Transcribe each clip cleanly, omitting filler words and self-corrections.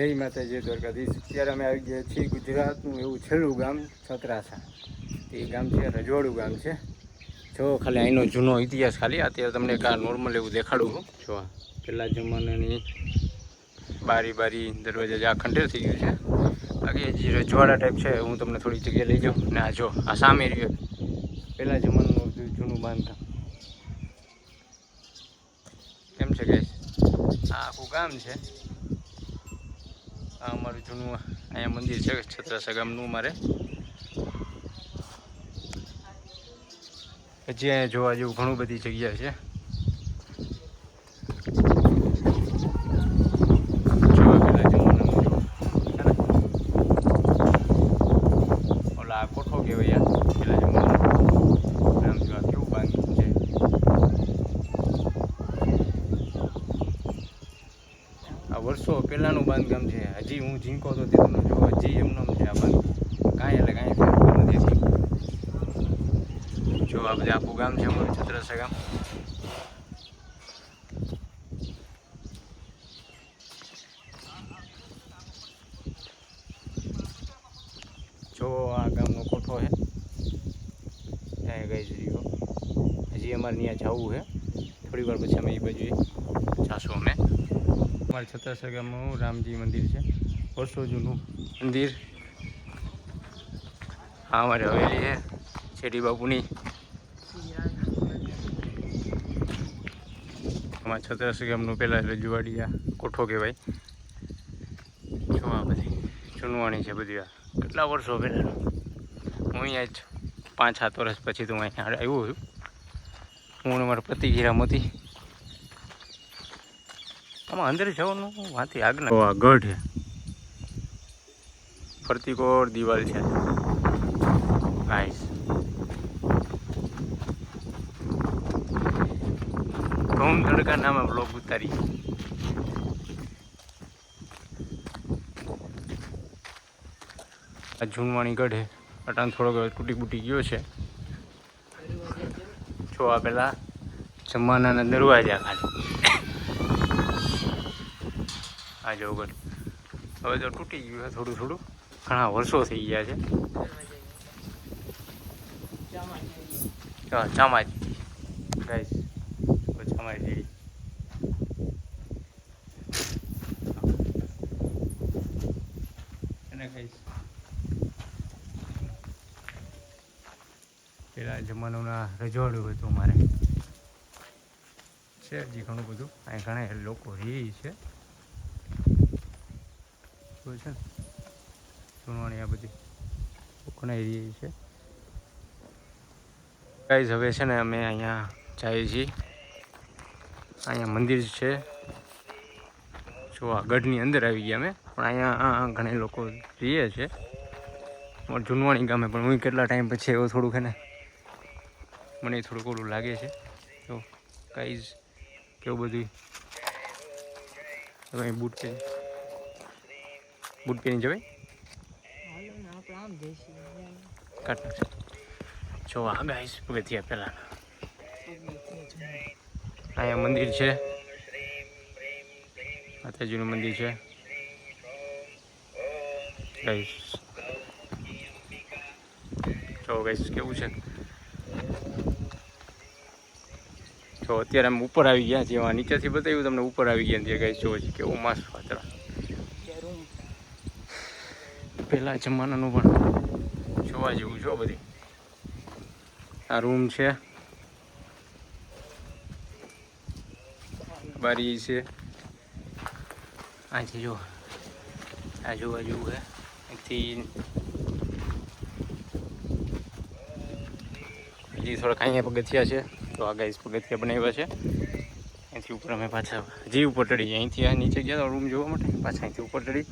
જય માતાજી દ્વારકાધીશ. અત્યારે અમે આવી ગયા છીએ ગુજરાતનું એવું છેલ્લું ગામ છત્રાસા. એ ગામ છે રજવાડું ગામ છે. જો ખાલી અહીંનો જૂનો ઇતિહાસ ખાલી અત્યારે તમને એક નોર્મલ એવું દેખાડું છું. જો પહેલા જમાનાની બારી દરવાજા આ ખંડેર થઈ ગયું છે. બાકી જે રજવાડા ટાઈપ છે હું તમને થોડી જગ્યાએ લઈ જાઉં. ને આ જો આ સામે રહ્યો પહેલા જમાનાનું જૂનું બાંધકામ કેમ છે ગાઈસ. આ આખું ગામ છે. આ અમારું જૂનું અહીંયા મંદિર છે છત્રાસા ગામનું. મારે હજી અહીંયા જોવા જેવું ઘણું બધી જગ્યા છે. જોવા પેલા જમાનાનું ઓલા કોઠો કહેવાય પેલા જમાનાનું નામ જોવા કેવું બાંધકામ છે. આ વર્ષો પહેલાંનું બાંધકામ છે. હજી હું ઝીંકો તો તેનું જો હજી એમનું છે આ બાંધકામ. કાંઈ એટલે કાંઈ ફેરફાર નથી થયું. જો આ બધે આખું ગામ છે અમારું છત્રાસા ગામ. જો આ ગામનો કોઠો છે ત્યાં ગઈ રહ્યો. હજી અમારે ત્યાં જવું છે. થોડી વાર પછી અમે એ બાજુ જાશું. અમે અમારા છત્રાસા ગામનું રામજી મંદિર છે, વર્ષો જૂનું મંદિર. આ અમારી હવેલી છે શેઠી બાપુની. અમારા છત્રાસા ગામનું પહેલાં રજવાડિયા કોઠો કહેવાય. જો આ બધી જૂનવાણી છે બધી. આ કેટલા વર્ષો પહેલાં હું અહીંયા જ 5-7 વર્ષ પછી તો હું અહીંયા આવ્યો છું. હું મારા પતિ હીરામતી. આમાં અંદર જવાનું વાંથી આગળ આ ગઢ છે. ફરતી કોર દિવાલ છે ગાઈસ. ઘઉં તડકા નામે બ્લોગ ઉતારી. આ જૂનવાણી ગઢ છે. અટાણ થોડોક તૂટી બૂટી ગયો છે. જો આ પેલા જમાનાના દરવાજા ખાલી આ જો ગઢ હવે તો તૂટી ગયું છે થોડું. ઘણા વર્ષો થઈ ગયા છે. ચામાજી ગાઈસ ચામાજી અને ગાઈસ પેલા જમાનાના રજવાડું હતું મારે છે હજી ઘણું બધું. અહીં ઘણા લોકો રહે છે. છે ને સુનવાણી આ બધી કોનાઈ રહી છે ગાઈસ. હવે છે ને અમે અહીંયા જઈએ છીએ. અહીંયા મંદિર છે. જો આ ગઢની અંદર આવી ગયા અમે. પણ અહીંયા ઘણા લોકો રહીએ છે જૂનવાણી ગામે. પણ હું કેટલા ટાઈમ પછી એવું થોડુંક છે ને મને થોડુંક ઓલું લાગે છે. તો ગાઈસ કેવું બધું હવે બૂટ પહેરી જવાય કાઢ નાખશે. જો આ ગાઈસ પગથિયા પહેલાં અહીંયા મંદિર છે. માતાજીનું મંદિર છે ગાઈસ. જો ગાઈસ કેવું છે. તો અત્યારે અમે ઉપર આવી ગયા જેવા નીચેથી બતાવ્યું તમને ઉપર આવી ગયા ત્યાં ગાઈસ. જો છે કેવું મસ્ત વાતાવરણ. પહેલા જમાનાનું પણ જોવા જેવું જો બધી. આ રૂમ છે, બારી છે. અહીંથી જો આ જોવા જેવું છે. અહીંથી હજી થોડાક અહીંયા પગથિયા છે. તો આ ગાઈસ પગથિયા બનાવ્યા છે. અહીંથી ઉપર અમે પાછા હજી ઉપર ચડી. અહીંથી આ નીચે ગયા રૂમ જોવા માટે. પાછા અહીંથી ઉપર ચડી.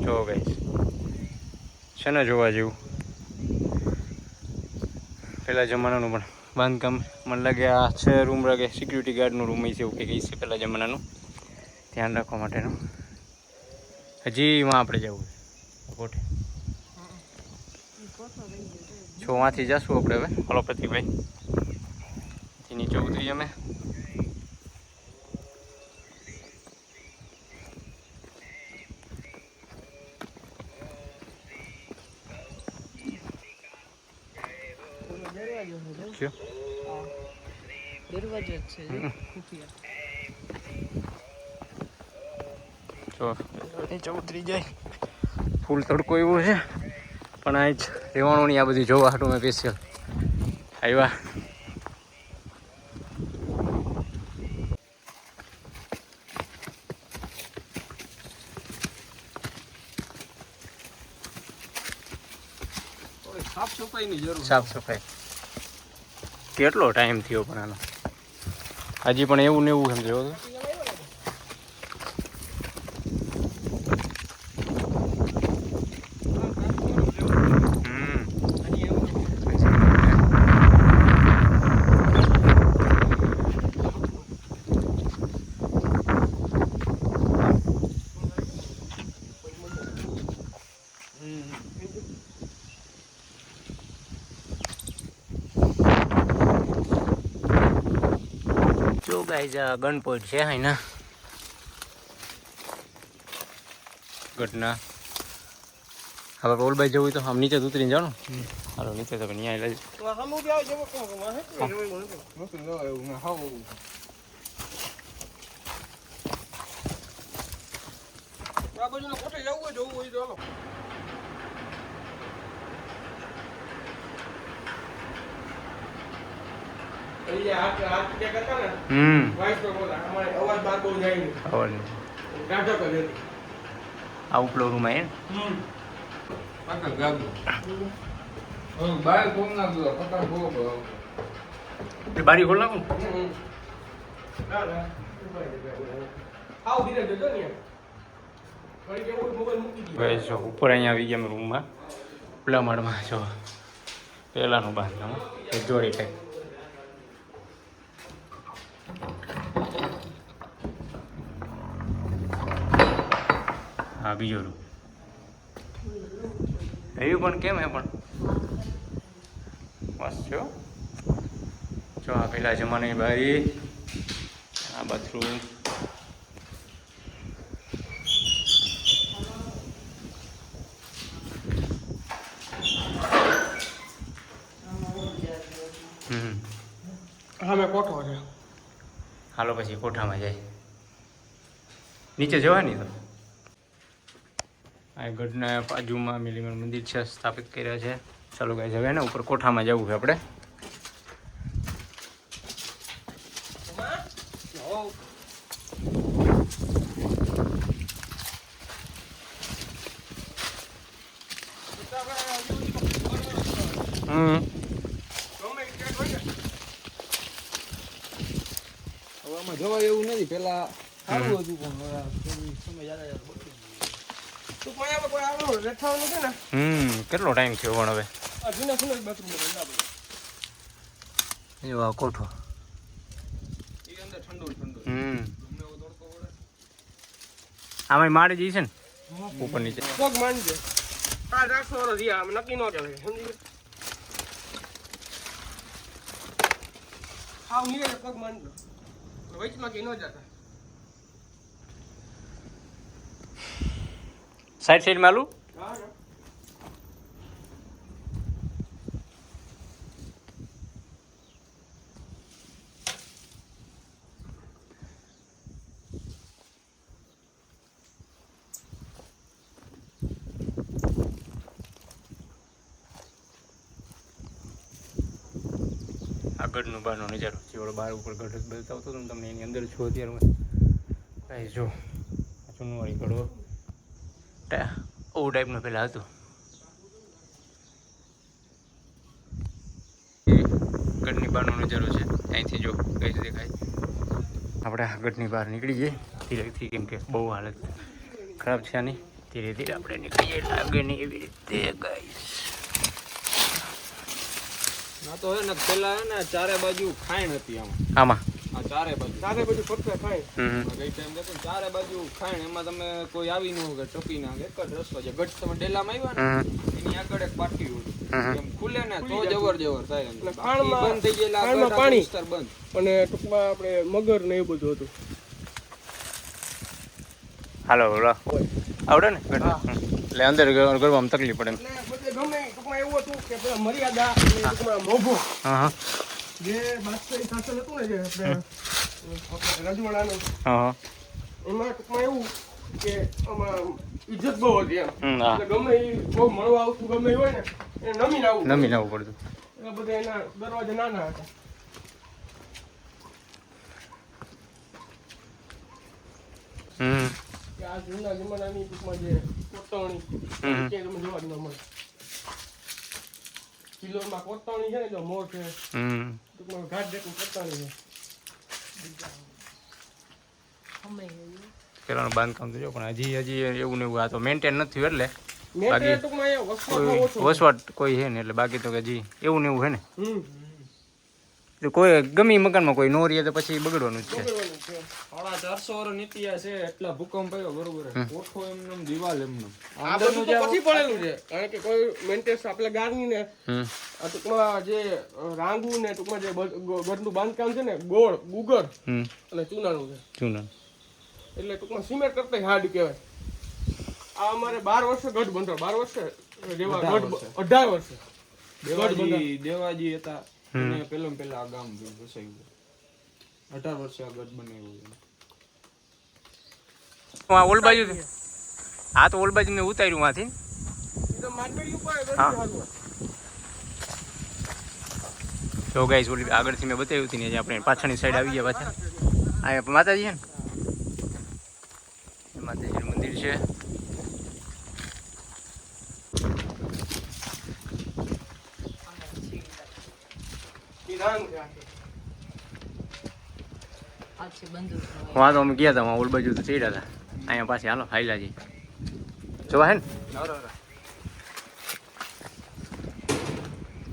જો ગાઈસ છે ને જોવા જેવું. પહેલા જમાનાનું પણ બાંધકામ મને લાગે આ છે રૂમ લાગે સિક્યુરિટી ગાર્ડનું રૂમ છે એવું કંઈક છે પહેલા જમાનાનું ધ્યાન રાખવા માટેનું. હજી માં આપણે જવું કોઠે. જો વાંથી જશું આપણે હવે. હલો પ્રતિકભાઈ નીચે ઉતરી અમે. છે દરવાજો જ છે ખુફિયા. જો નીચે ઉતરી જાય. ફૂલ તડકો એવો છે પણ આ જ રહેવાનું નહીં. આ બધી જોવા હાટું મેં સ્પેશિયલ આવ્યા. સાફ સફાઈ કેટલો ટાઈમ થયો પણ આનો હજી પણ એવું ને એવું સમજો. જો ગાઈઝ આ ગન પોઈન્ટ છે અહીંના ઘટના. હવે રોલબાઈ જવું હોય તો આમ નીચે ઉતરીને જાણો. હાલો નીચે તો અહીંયા આવી આ ઉપલો રૂમ હે બારી ખોલ નાખું. ઉપર અહીંયા આવી ગયા રૂમમાં. ઉપલા માળમાં જો પહેલાનું બાંધકામ જોડી ટાઈપ. હા બીજો રૂમ એવું પણ કેમ હે પણ મસ્ત છો. જો આ પેલા જમાનાની બારી, આ બાથરૂમ. કોઠો છે. હાલો પછી કોઠામાં જાય. નીચે જવાની તો આ ગઢના બાજુમાં મિલીમર મંદિર છે, સ્થાપિત કર્યા છે. ચાલો ગાઈસ હવે ને ઉપર કોઠામાં જવું છે આપણે. જવાય એવું નથી. પેલા સારું હતું પણ સમય યાદ કેટલો ટાઈમ થયો પણ હવે એવા કોઠો. આમાં મારે જઈ છે ને ઉપર નીચે પગ માંડજે. આ 400 વર્ષ રહ્યા આમ નક્કી ન કહેવાય. સમજી હાવ નીરે પગ માંડજો. વચમાં કે ન જતા. સાઈડ સાઈડ માં આલું. આ ગઢનો બહારનો નજારો જેવડો બહાર ઉપર ગઢ બતાવતો હતો તમને એની અંદર છો અત્યારે કાંઈ જો ચુનવાળી ગઢો ઓવું ટાઈપનું પહેલાં હતું. ગઢની બહારનો નજારો છે અહીંથી જો કઈ રીતે દેખાય. આપણે ગઢની બહાર નીકળી જઈએ ધીરેથી કેમ કે બહુ હાલત ખરાબ છે આની. ધીરે ધીરે આપણે નીકળી જઈએ લાગે નહીં એવી રીતે ગાઈસ. ના તો હે ને પેલા હે ને ચારે બાજુ ખાઈણ હતી આમાં. આ ચારે બાજુ ફરતે ખાઈણ. ગઈ ટાઈમ દેખો ચારે બાજુ ખાઈણ. એમાં તમે કોઈ આવી ન હોય ટપી ના એક જ રસ્તો છે. ગઢ તમે ડેલામાં આવ્યા ને એની આગળ એક પાટી હોય એમ ખુલે ને તો જવર થાય. એટલે ખાણમાં બંધ થઈ ગયેલા ખાણમાં પાણી વિસ્તાર બંધ. અને ટૂંકમાં આપણે મગર ને એ બધું હતું. હાલો આવડે ને એટલે અંદર ગરવામાં તકલીફ પડે. ગમે ટૂંકમાં એવું હતું કે પેલા મર્યાદા ટૂંકમાં મોભો જે બાદશાહી શાસન હતું ને જે આપણે રજવાડાનું હા એમાં ટૂંકમાં એવું કે આમાં ઇજ્જત બહુ હતી એમ હા એટલે ગમે એ બહુ મળવા આવતું ગમે એ હોય ને એને નમીને આવવું પડતું એટલે બધા એના દરવાજા નાના હતા કે આ જૂના જમાનાની ટૂંકમાં જે કોતરણી ક્યાંય તમે જોવા જ ન મળે કિલ્લોમાં કોતરણી છે ને જો મોર છે ટૂંકમાં ઘાટ જેટલું કોતરણી છે પેલાનું બાંધકામ તો જો પણ હજી એવું ને એવું આ તો મેન્ટેન નથી થયું એટલે મેં ટૂંકમાં એ વસવાટ કોઈ છે ને એટલે બાકી તો કે હજી એવું ને એવું છે ને તો કોઈ ગમી મકાનમાં કોઈ નો રહે તો પછી બગડવાનું જ છે 450 વર્ષ ઇતિહાસ છે એટલા ભૂકંપ આવ્યો બરોબર કોઠો એમને દિવાલ એમને આ બધું તો પછી પડેલું છે કારણ કે કોઈ મેન્ટેનન્સ આપણે ગારની ને આ ટૂંકમાં જે રાંગુ ને ટૂંકમાં જે ગઢનું બાંધકામ છે ને ગોળ ગુગર અને ચૂનાનું છે એટલે ટૂંકમાં સિમેન્ટ કરતા હાર્ડ કહેવાય આ અમારે 12 વર્ષે ગઢ બંધો 12 વર્ષે જેવા ગઢ 18 વર્ષે દેવાજી હતા અને પેલા આ ગામ વસાયું 18 વર્ષે આ ગઢ બનાવ્યું ઓલ બાજુ આ તો ઓલ બાજુ મેં ઉતાર્યું માંથી તો ગાઈસ ઓલી આગળથી મેં બતાવ્યું હતું ને આપણે પાછળની સાઈડ આવી ગયા પાછા અહીંયા માતાજી છે ને માતાજીનું મંદિર છે તો અમે ગયા હતા ઓલ બાજુ તો ચડ્યા હતા અહીંયા પાસે હાલો હાઈલાજી જોવા હે ને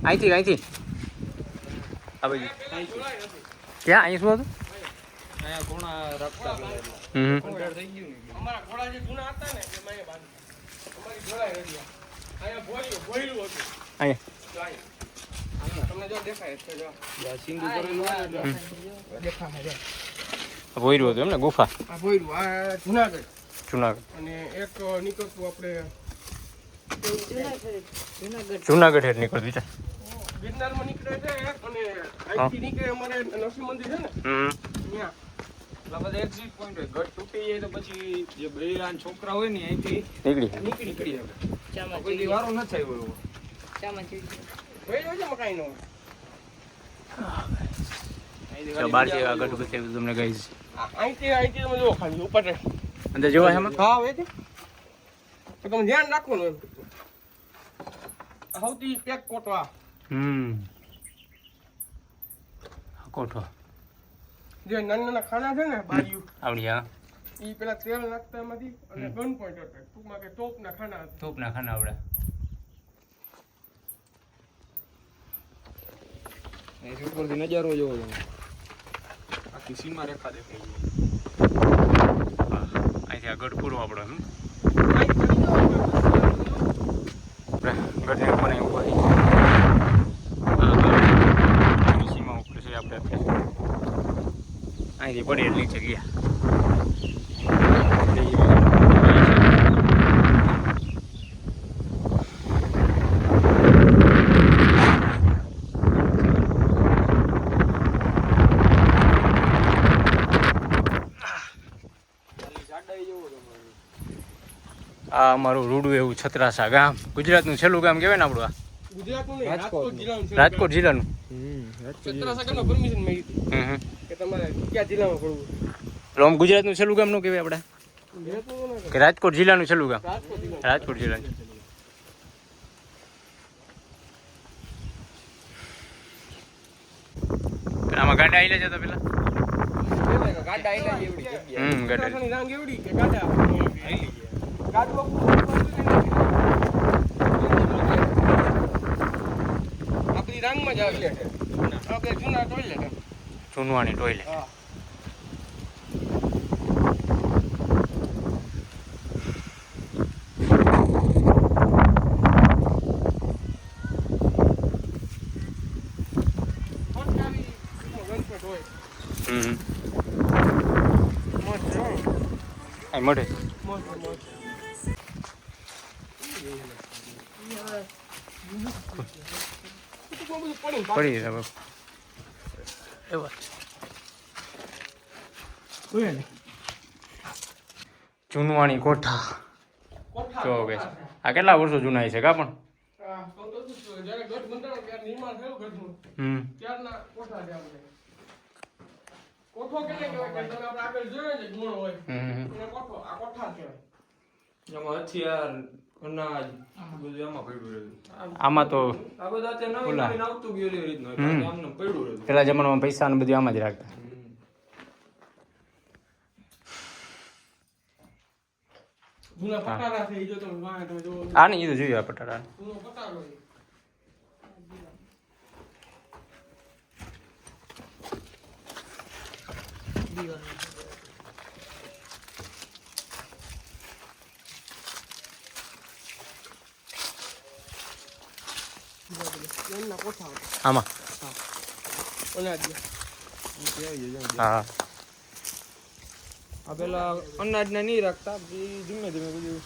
અહીંથી આ બાજુ ક્યાં અહીં શું હતું અહીંયા કોણા રાખતા અમારા ઘોડા જે જૂના હતા ને એમાં એ બાંધ અમારી ઘોડા રહ્યા અહીંયા ભોયલું હતું અહીંયા તમને જો દેખાય છે જો સિંધુ કરેલું હોય એટલે દેખાય ભોયરું હતું એમ ને ગુફા આ ભોયરું આ જુનાગઢ અને એક નીકળતું આપણે જુનાગઢ હેઠ નીકળતું છે ગિરનારમાં નીકળે છે અને અહીંથી નીકળે અમારે નરસિંહ મંદિર છે ને ત્યાં એટલા બધા એક્ઝિટ પોઈન્ટ હોય ગઢ તૂટી જાય તો પછી જે બૈરાન છોકરા હોય ને અહીંથી નીકળી જાય કોઈ દી વારો ન થાય બરોબર ભોયરું છે મકાઈ નો બહારથી આગળ બતાવ્યું તમને ગાઈસ અહીંથી તમે જુઓ ખાલી ઉપર અંદર જોવા છે એમાં હા હવે તો તમે ધ્યાન રાખવાનું એમ સૌથી પેક કોટવા કોઠો જે નાના ખાના છે ને બાજુ આવડી હા એ પેલા તેલ નાખતા એમાંથી અને ગન પોઈન્ટ હતા ટૂંકમાં કે તોપના ખાના હતા તોપના ખાના આવડે ઉપરથી નજારો જોવો તમે આખી સીમા રેખા દેખાય અહીંથી આ ગઢ પૂરો આપણો ગઢને ઉપર સીમા ઉપર છે આપણે અહીંથી પડી એટલી જગ્યા આ અમારું રૂડું એવું છત્રાસા ગામ ગુજરાતનું છેલ્લું ગામ કહેવાય ને આપણું આ ગુજરાતનું નહીં, રાજકોટ જિલ્લાનું છે. રાજકોટ જિલ્લાનું છત્રાસા ગામમાં પરમિશન મળી હતી કે તમારે કયા જિલ્લામાં પડવું એટલે આમ ગુજરાતનું છેલ્લું ગામ નું કહેવાય આપણે ગુજરાતનું ન કે રાજકોટ જિલ્લાનું છેલ્લું ગામ રાજકોટ જિલ્લાનું. રાજકોટ જિલ્લાનું આમાં ગાડા આવેલા જતા પેલા ગાડા આયલા જેવડી જગ્યા ગાડા છત્રાસાની રાંગ એવડી કે ગાડા ગાડું આપણી રાંગમાં જ આવી છે આપણે જૂના ટોયલેટ ચૂનવાણી ટોયલેટ હા મળે પડી જૂનવાણી કોઠા કોઠા જો કોઠા કે છે. આ કેટલા વર્ષો જૂના છે કા પણ તો જ્યારે ગઢ બંધાણો ત્યારે નિર્માણ થયું ગઢનું ત્યારના કોઠા છે આપણે. કોઠો કેને કહેવાય કે તમે આપણે આગળ જોયો ને ગુણ હોય એને કોઠો આ કોઠા કહેવાય. એમાં હથિયાર અનાજ બધું એમાં પડ્યું રહ્યું. આમાં તો આ બધા અત્યારે નવીન ઓલા. નવીન આવતું ગયું એવી રીતનું એટલે આમને પડ્યું રહ્યું. પેલા જમાનામાં પૈસા ને બધું આમાં જ રાખતા જૂના પટારા છે ઈ જો તમે વાંહે તમે જોવો. આ નહીં એ તો જોયું આ પટારા જૂનો પટારો છે. એમના કોઠા હતા. આમાં અનાજના. હા આ પેલા અનાજને નહીં રાખતા પછી ધીમે ધીમે બધું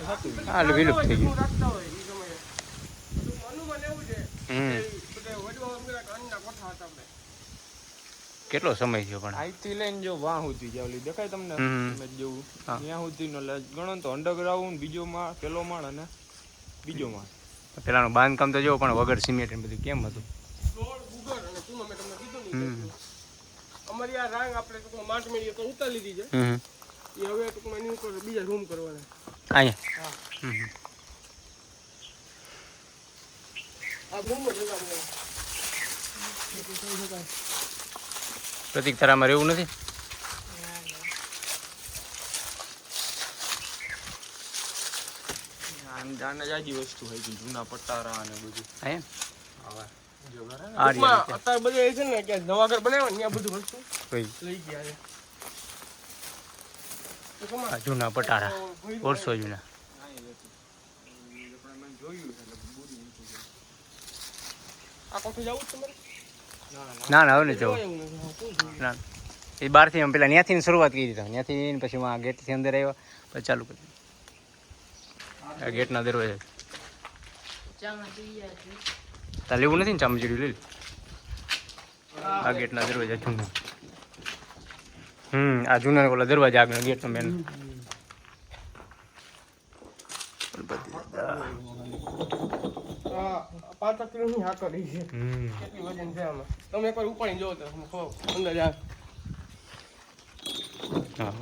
થતું ગયું. હા એટલે વિલુપ્ત થઈ ગયું રાખતા હોય ઈ સમયે. અનુમાન એવું છે બધા વડવા વગેરે અન્નના કોઠા હતા આપણે. કેટલો સમય થયો પણ અહીંથી લઈને જો વાહ સુધી જાય ઓલી દેખાય તમને image જેવું હા. ત્યાં સુધીનો એટલે ગણો તો અંડરગ્રાઉન્ડ બીજો માળ પેલો માળ અને બીજો માળ. પેલાનું બાંધકામ તો જો પણ વગર સિમેન્ટ ને બધું કેમ હતું ગોળ, ગુગર અને ચૂનો મેં તમને કીધું ને. અમારી આ રાંગ આપણે ટૂંકમાં માટ મેળીએ તો ઉતારી લીધી છે. એ હવે ટૂંકમાં એની ઉપર બીજા રૂમ કરવાના. અહીંયા હા. આ રૂમ જ લગાવવાનો. પ્રતિક તારામાં રહેવું નથી જાને જાજી વસ્તુ હોય છે જૂના પટારા અને બધું. અહીંયા જો ઘરે ને આ ટૂંકમાં રીતે અત્યારે બધા એ છે ને કે નવા ઘર બનાવ્યા ને ત્યાં બધું વસ્તુ કોઈ લઈ ગયા છે. તો કમા આ જૂના પટારા વર્ષો જૂના આ કોઠે જવું જ તમારે? ના ના હવે નથી જવું એવું નથી. હા, શું જોયું? ના એ બહારથી અમે પેલા ત્યાંથી શરૂઆત કરી દીધા ત્યાંથી પછી આ ગેટથી અંદર આવ્યા પછી ચાલુ કરી આ ગેટના દરવાજા તાર લેવું નથી ને ચામચીડું લઈ લે. આ ગેટના દરવાજા જૂના આ જૂના ઓલા દરવાજા આગળ ગેટનો મેન આ 5 કિલોની હાકર રહી છે. કેટલી વજન છે આમાં? તમે એકવાર ઉપાડીને જોવો તો તમને ખબર અંદાજ આવે. હા